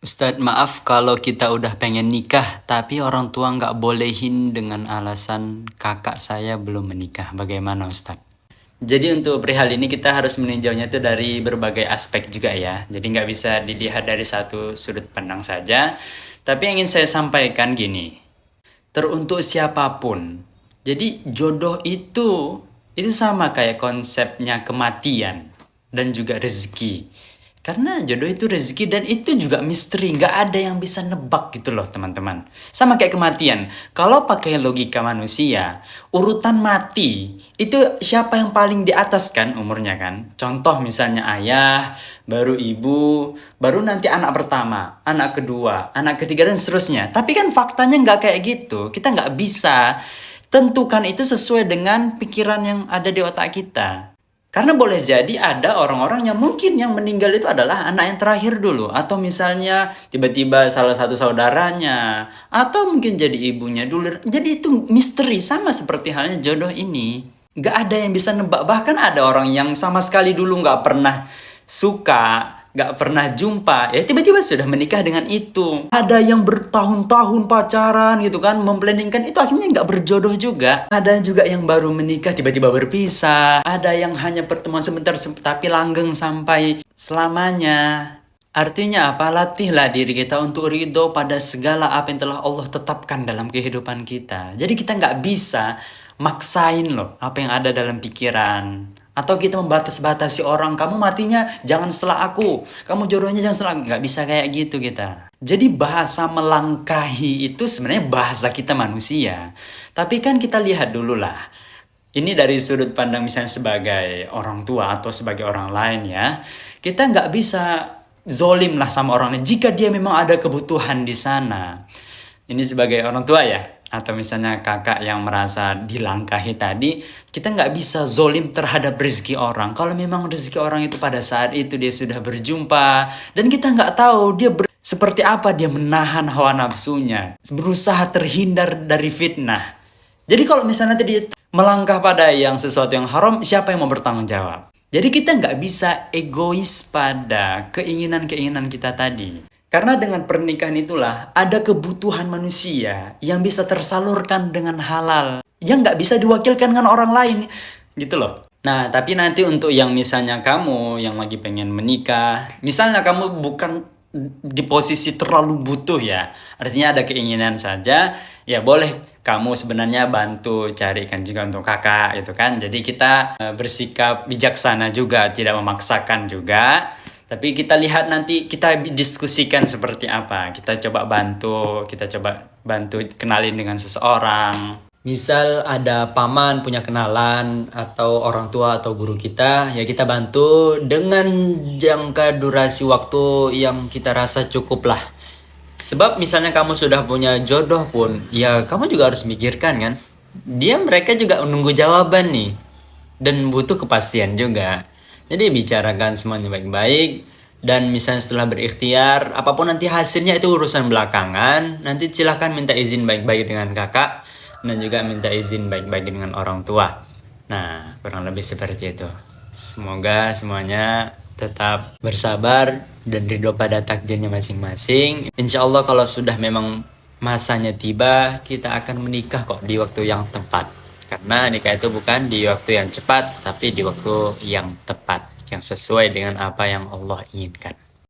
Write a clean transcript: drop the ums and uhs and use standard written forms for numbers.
Ustadz, maaf kalau kita udah pengen nikah, tapi orang tua nggak bolehin dengan alasan kakak saya belum menikah. Bagaimana Ustadz? Jadi untuk perihal ini kita harus meninjaunya itu dari berbagai aspek juga ya. Jadi nggak bisa dilihat dari satu sudut pandang saja. Tapi yang ingin saya sampaikan gini, teruntuk siapapun. Jadi jodoh itu sama kayak konsepnya kematian dan juga rezeki. Karena jodoh itu rezeki dan itu juga misteri, nggak ada yang bisa nebak gitu loh teman-teman. Sama kayak kematian, kalau pakai logika manusia, urutan mati itu siapa yang paling di atas kan umurnya kan? Contoh misalnya ayah, baru ibu, baru nanti anak pertama, anak kedua, anak ketiga dan seterusnya. Tapi kan faktanya nggak kayak gitu, kita nggak bisa tentukan itu sesuai dengan pikiran yang ada di otak kita. Karena boleh jadi ada orang-orang yang mungkin yang meninggal itu adalah anak yang terakhir dulu. Atau misalnya tiba-tiba salah satu saudaranya. Atau mungkin jadi ibunya dulu. Jadi itu misteri sama seperti halnya jodoh ini. Gak ada yang bisa nebak. Bahkan ada orang yang sama sekali dulu gak pernah suka, gak pernah jumpa, ya tiba-tiba sudah menikah dengan itu. Ada yang bertahun-tahun pacaran gitu kan, memplanningkan itu akhirnya gak berjodoh juga. Ada juga yang baru menikah tiba-tiba berpisah. Ada yang hanya pertemuan sebentar tapi langgeng sampai selamanya. Artinya apa? Latihlah diri kita untuk ridho pada segala apa yang telah Allah tetapkan dalam kehidupan kita. Jadi kita nggak bisa maksain loh apa yang ada dalam pikiran. Atau kita membatas-batasi orang, kamu matinya jangan setelah aku, kamu jodohnya jangan setelah aku. Nggak bisa kayak gitu kita. Jadi bahasa melangkahi itu sebenarnya bahasa kita manusia. Tapi kan kita lihat dulu lah. Ini dari sudut pandang misalnya sebagai orang tua atau sebagai orang lain ya. Kita nggak bisa zolim lah sama orang lain jika dia memang ada kebutuhan di sana. Ini sebagai orang tua ya, atau misalnya kakak yang merasa dilangkahi tadi, kita nggak bisa zolim terhadap rezeki orang. Kalau memang rezeki orang itu pada saat itu dia sudah berjumpa, dan kita nggak tahu dia seperti apa dia menahan hawa nafsunya, berusaha terhindar dari fitnah. Jadi kalau misalnya tadi melangkah pada yang sesuatu yang haram, siapa yang mau bertanggung jawab? Jadi kita nggak bisa egois pada keinginan-keinginan kita tadi. Karena dengan pernikahan itulah ada kebutuhan manusia yang bisa tersalurkan dengan halal. Yang nggak bisa diwakilkan dengan orang lain. Gitu loh. Nah, tapi nanti untuk yang misalnya kamu yang lagi pengen menikah. Misalnya kamu bukan di posisi terlalu butuh ya. Artinya ada keinginan saja. Ya boleh kamu sebenarnya bantu carikan juga untuk kakak gitu kan. Jadi kita bersikap bijaksana juga. Tidak memaksakan juga. Tapi kita lihat nanti, kita diskusikan seperti apa. Kita coba bantu kenalin dengan seseorang. Misal ada paman punya kenalan atau orang tua atau guru kita, ya kita bantu dengan jangka durasi waktu yang kita rasa cukup lah. Sebab misalnya kamu sudah punya jodoh pun, ya kamu juga harus mikirkan kan. Mereka juga menunggu jawaban nih. Dan butuh kepastian juga. Jadi bicarakan semuanya baik-baik. Dan misalnya setelah berikhtiar, apapun nanti hasilnya itu urusan belakangan. Nanti silahkan minta izin baik-baik dengan kakak. Dan juga minta izin baik-baik dengan orang tua. Nah, kurang lebih seperti itu. Semoga semuanya tetap bersabar dan ridho pada takdirnya masing-masing. Insya Allah kalau sudah memang masanya tiba, kita akan menikah kok di waktu yang tepat. Karena nikah itu bukan di waktu yang cepat, tapi di waktu yang tepat, yang sesuai dengan apa yang Allah inginkan.